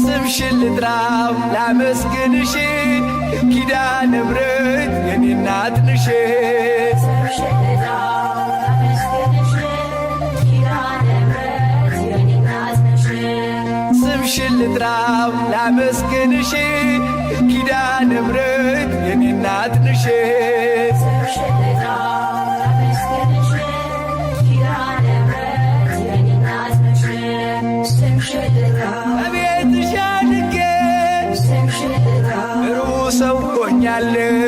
ስምሽን ልጥራው ላመስግንሽ ኪዳነ ምሕረት የኔ እናት ነሽ ስምሽን ልጥራው ላመስግንሽ ኪዳነ ምሕረት የኔ እናት ነሽ እቤትሽ አድጌ ጥሩ ሰው ሆኛለሁ